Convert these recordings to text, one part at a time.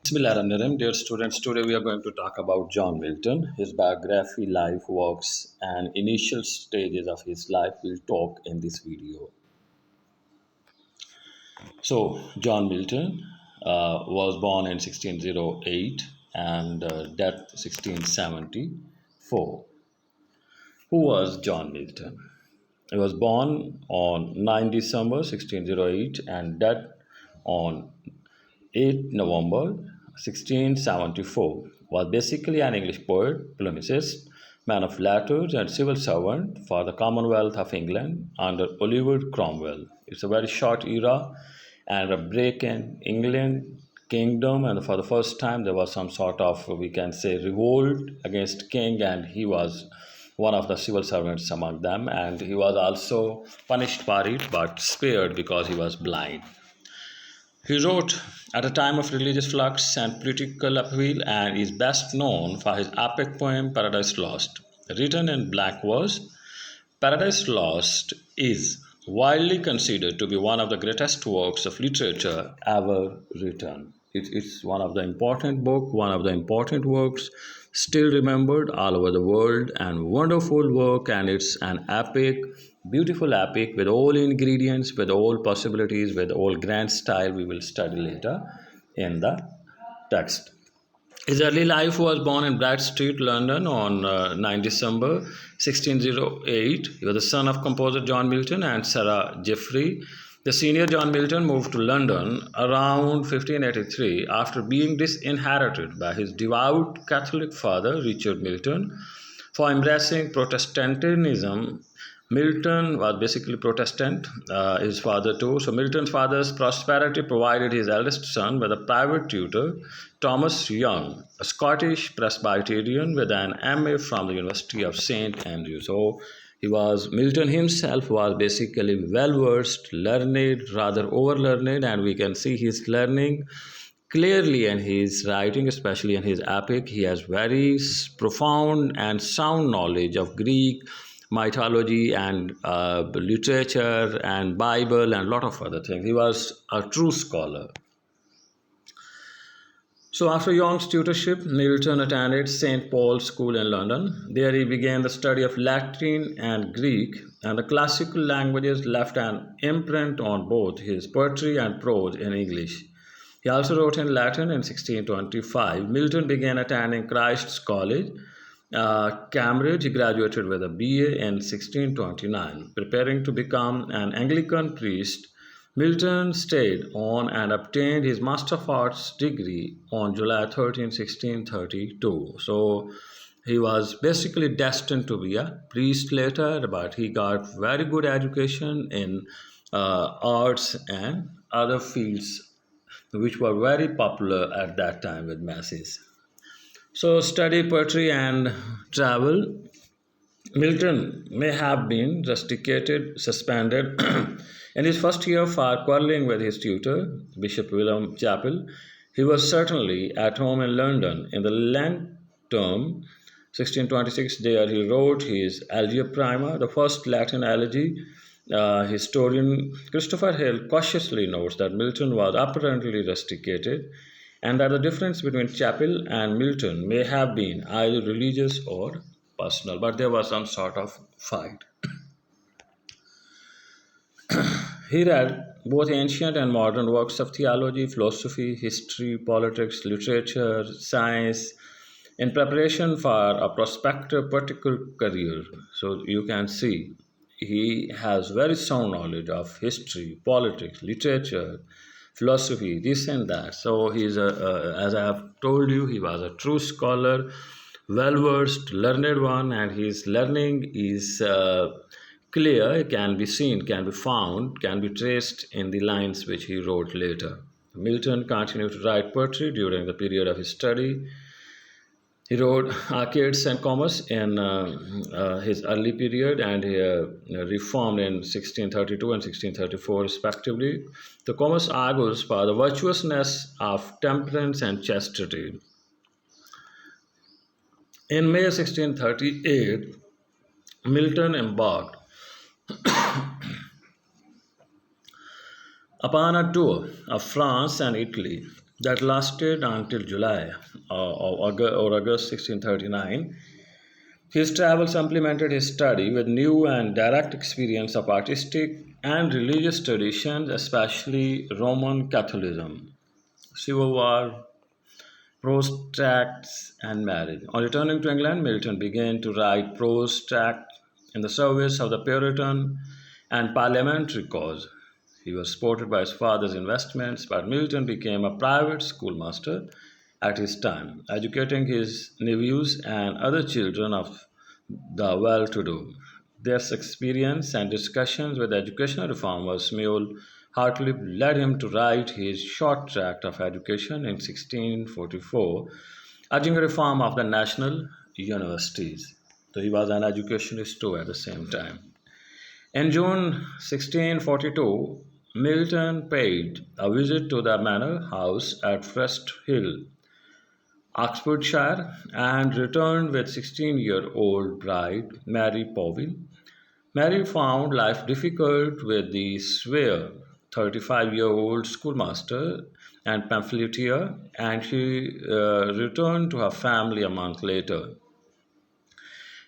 Bismillahirrahmanirrahim. Dear students, today we are going to talk about John Milton, his biography, life, works, and initial stages of his life. We'll talk in this video. So, John Milton was born in 1608 and death 1674. Who was John Milton? He was born on 9 December 1608 and died on 8 November 1674, was basically an English poet, polemicist, man of letters, and civil servant for the Commonwealth of England under Oliver Cromwell. It's a very short era and a break in England kingdom, and for the first time there was some sort of, we can say, revolt against king, and he was one of the civil servants among them, and he was also punished for it but spared because he was blind. He wrote at a time of religious flux and political upheaval and is best known for his epic poem Paradise Lost. Written in blank verse, Paradise Lost is widely considered to be one of the greatest works of literature ever written. It's one of the important book, one of the important works still remembered all over the world, and wonderful work, and it's an epic, beautiful epic with all ingredients, with all possibilities, with all grand style we will study later in the text. His early life was born in Bright Street, London on 9 December 1608. He was the son of composer John Milton and Sarah Jeffrey. The senior John Milton moved to London around 1583 after being disinherited by his devout Catholic father, Richard Milton, for embracing Protestantism. Milton was basically Protestant, his father too. So Milton's father's prosperity provided his eldest son with a private tutor, Thomas Young, a Scottish Presbyterian with an MA from the University of St. Andrews. So Milton himself was basically well versed, learned, rather over learned, and we can see his learning clearly in his writing, especially in his epic. He has very profound and sound knowledge of Greek mythology and literature and Bible and a lot of other things. He was a true scholar. So after Young's tutorship, Milton attended St. Paul's School in London. There he began the study of Latin and Greek, and the classical languages left an imprint on both his poetry and prose in English. He also wrote in Latin in 1625. Milton began attending Christ's College, Cambridge. He graduated with a BA in 1629. Preparing to become an Anglican priest, Milton stayed on and obtained his Master of Arts degree on July 13, 1632. So he was basically destined to be a priest later, but he got very good education in arts and other fields which were very popular at that time with masses. So, study poetry and travel. Milton may have been rusticated, suspended in his first year for quarrelling with his tutor, Bishop William Chappell. He was certainly at home in London. In the Lent term, 1626, there he wrote his Elegia Prima, the first Latin elegy. Historian Christopher Hill cautiously notes that Milton was apparently rusticated and that the difference between Chappell and Milton may have been either religious or personal, but there was some sort of fight. He read both ancient and modern works of theology, philosophy, history, politics, literature, science, in preparation for a prospective political career. So you can see he has very sound knowledge of history, politics, literature, philosophy, this and that. So as I have told you, he was a true scholar, well versed, learned one, and his learning is clear, can be seen, can be found, can be traced in the lines which he wrote later. Milton continued to write poetry during the period of his study. He wrote Arcades and Commerce in his early period, and he reformed in 1632 and 1634 respectively. The Commerce argues for the virtuousness of temperance and chastity. In May 1638, Milton embarked upon a tour of France and Italy. that lasted until July or August 1639. His travel supplemented his study with new and direct experience of artistic and religious traditions, especially Roman Catholicism, civil war, prose tracts, and marriage. On returning to England, Milton began to write prose tracts in the service of the Puritan and parliamentary cause. He was supported by his father's investments, but Milton became a private schoolmaster at his time, educating his nephews and other children of the well to do. Their experience and discussions with educational reformers Smule Hartlib led him to write his short tract of education in 1644, urging a reform of the national universities. So he was an educationist too at the same time. In June 1642, Milton paid a visit to the manor house at Frest Hill, Oxfordshire, and returned with 16-year-old bride Mary Powell. Mary found life difficult with the Sware, 35-year-old schoolmaster and pamphleteer, and she returned to her family a month later.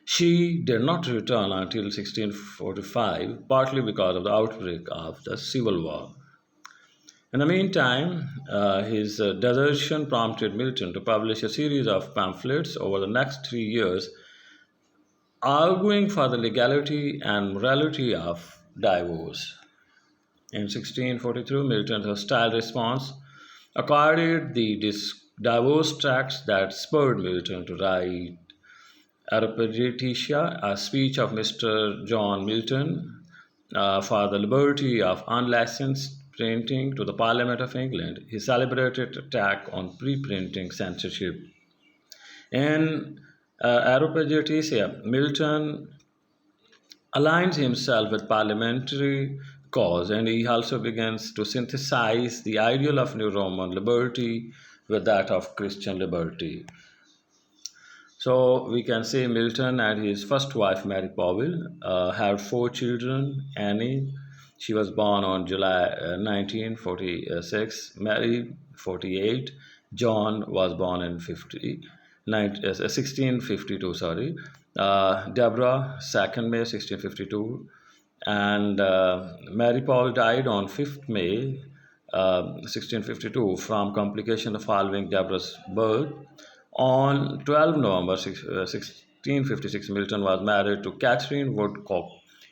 She did not return until 1645, partly because of the outbreak of the Civil War. In the meantime, his desertion prompted Milton to publish a series of pamphlets over the next 3 years, arguing for the legality and morality of divorce. In 1643, Milton's hostile response accorded the divorce tracts that spurred Milton to write Aripagetitia, a speech of Mr. John Milton for the liberty of unlicensed printing to the Parliament of England, his celebrated attack on pre-printing censorship. In Aripagetitia, Milton aligns himself with parliamentary cause, and he also begins to synthesize the ideal of New Roman liberty with that of Christian liberty. So we can say Milton and his first wife Mary Powell had four children. Annie, she was born on July 1946. Mary, 48. John was born in 1652. Sorry. Deborah, 2nd May 1652, and Mary Powell died on 5th May 1652 from complication following Deborah's birth. On 12 November 1656, Milton was married to Catherine Woodcock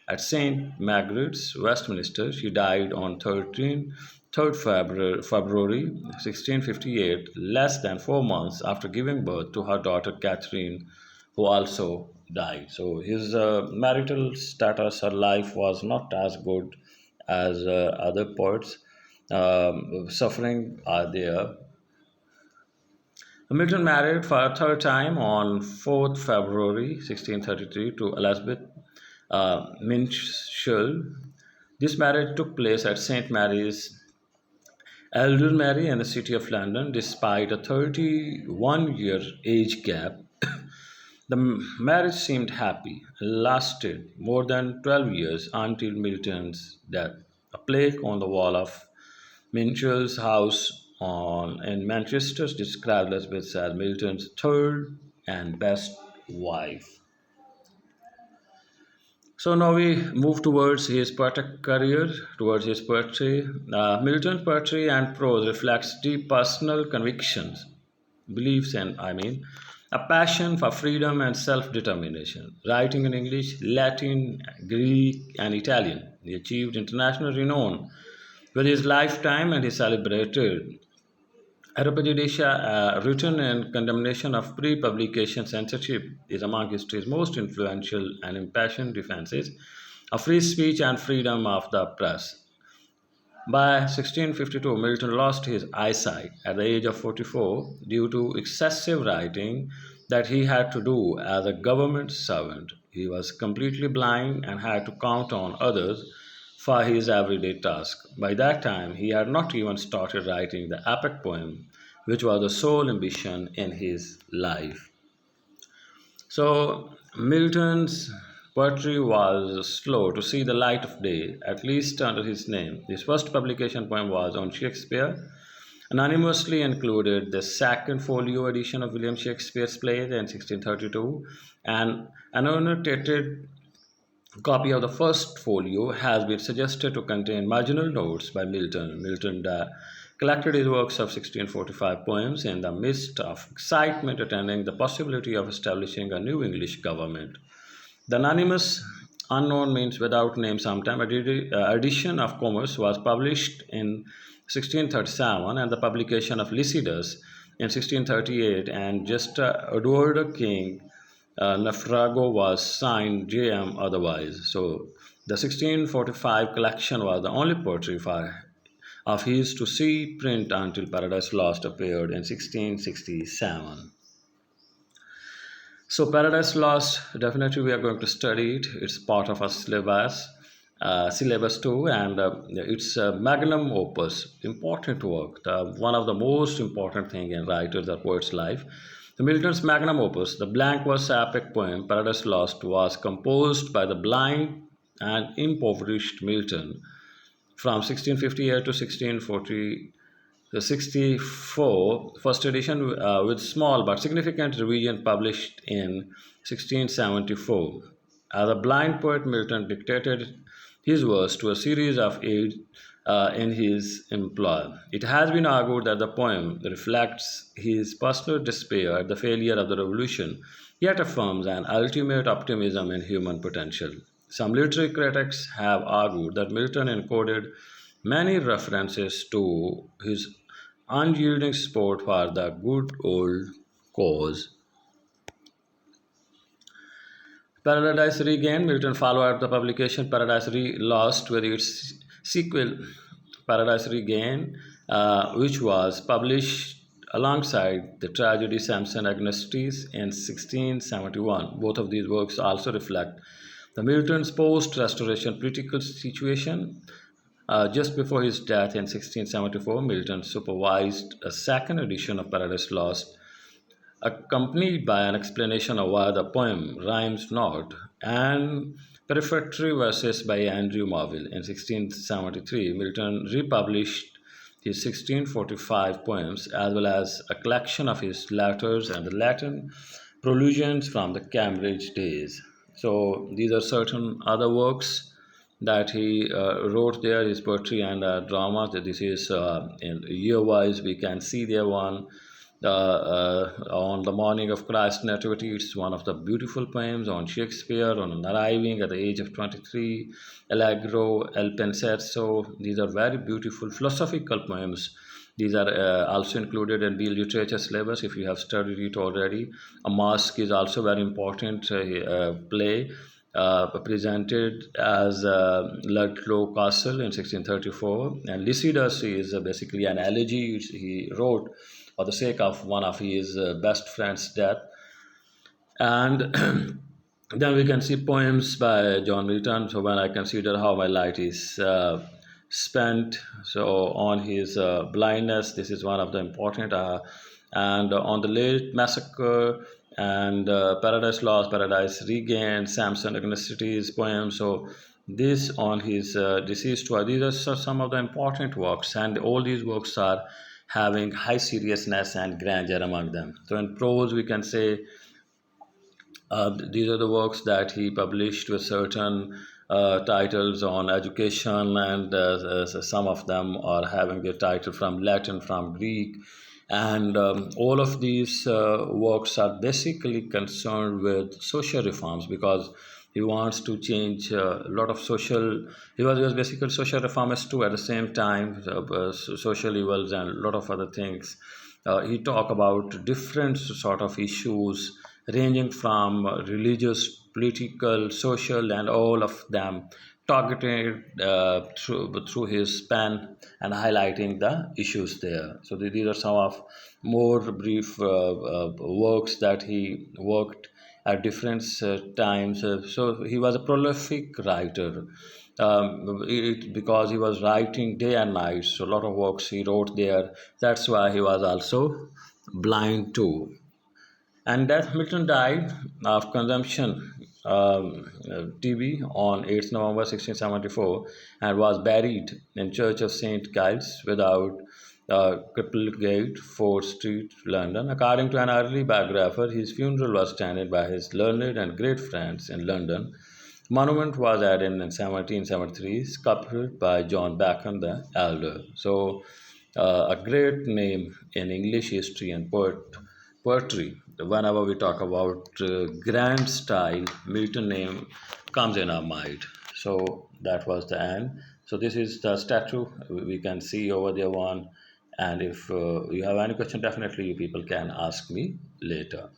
at St. Margaret's, Westminster. She died on 3rd February 1658, less than 4 months after giving birth to her daughter Catherine, who also died. So his marital status or life was not as good as other poets. Suffering are there. Milton married for a third time on 4th February 1633 to Elizabeth Minshull. This marriage took place at St. Mary's, Aldermary, in the city of London. Despite a 31-year age gap, the marriage seemed happy, lasted more than 12 years until Milton's death. A plaque on the wall of Minshull's house in Manchester described Elizabeth as Milton's third and best wife. So now we move towards his poetic career, towards his poetry. Milton's poetry and prose reflects deep personal convictions, beliefs, and a passion for freedom and self-determination. Writing in English, Latin, Greek, and Italian, he achieved international renown with his lifetime, and he celebrated Aripagedisha, written in condemnation of pre-publication censorship, is among history's most influential and impassioned defenses of free speech and freedom of the press. By 1652, Milton lost his eyesight at the age of 44 due to excessive writing that he had to do as a government servant. He was completely blind and had to count on others for his everyday task. By that time, he had not even started writing the epic poem, which was the sole ambition in his life. So, Milton's poetry was slow to see the light of day, at least under his name. His first publication poem was on Shakespeare, anonymously included the second folio edition of William Shakespeare's play in 1632. An annotated copy of the first folio has been suggested to contain marginal notes by Milton. Milton collected his works of 1645 poems in the midst of excitement attending the possibility of establishing a new English government. The anonymous unknown means without name sometime edition of Commerce was published in 1637 and the publication of Lycidas in 1638 and just Edward King Naufrago was signed J.M. otherwise. So the 1645 collection was the only poetry of his to see print until Paradise Lost appeared in 1667. So Paradise Lost, definitely we are going to study it. It's part of our syllabus too, and it's a magnum opus, important work, one of the most important thing in writer's or poet's life. The Milton's magnum opus, the blank verse epic poem Paradise Lost, was composed by the blind and impoverished Milton from 1658 to 1640. The 64 first edition with small but significant revision published in 1674. As a blind poet, Milton dictated his verse to a series of aides in his employ. It has been argued that the poem reflects his personal despair at the failure of the revolution, yet affirms an ultimate optimism in human potential. Some literary critics have argued that Milton encoded many references to his unyielding support for the good old cause. Paradise Regained, Milton followed the publication Paradise Lost with its sequel Paradise Regained, which was published alongside the tragedy Samson Agonistes in 1671. Both of these works also reflect the Milton's post-restoration political situation. Just before his death in 1674, Milton supervised a second edition of Paradise Lost, accompanied by an explanation of why the poem rhymes not, and prefatory verses by Andrew Marvell. In 1673, Milton republished his 1645 poems as well as a collection of his letters and the Latin prolusions from the Cambridge days. So these are certain other works that he wrote there, his poetry and drama. This is in year-wise. We can see there one on the morning of Christ's nativity. It's one of the beautiful poems on Shakespeare on arriving at the age of 23. Allegro, El Penseroso. These are very beautiful philosophical poems. These are also included in the literature syllabus if you have studied it already. A Masque is also very important play presented as Ludlow Castle in 1634. And Lycidas is basically an elegy which he wrote for the sake of one of his best friend's death. And then we can see poems by John Milton. So when I consider how my light is spent, so on his blindness, this is one of the important, and on the late massacre and Paradise Lost, Paradise Regained, Samson Agonistes poems. So this on his deceased work. These are some of the important works, and all these works are having high seriousness and grandeur among them. So in prose, we can say these are the works that he published with certain titles on education, and some of them are having their title from Latin, from Greek, and all of these works are basically concerned with social reforms because he wants to change a lot of social. He was basically social reformist too. At the same time, social evils and a lot of other things. He talked about different sort of issues ranging from religious, political, social, and all of them targeted through his pen and highlighting the issues there. So these are some of more brief works that he worked at different times. So he was a prolific writer because he was writing day and night. So a lot of works he wrote there. That's why he was also blind too. And that Milton died of consumption TB on 8th November 1674 and was buried in Church of St. Giles without Cripplegate, Ford Street, London. According to an early biographer, his funeral was attended by his learned and great friends in London. Monument was added in 1773, sculpted by John Bacon the Elder. So, a great name in English history and poetry. Whenever we talk about grand style, Milton name comes in our mind. So that was the end. So this is the statue we can see over there one. And if you have any question, definitely you people can ask me later.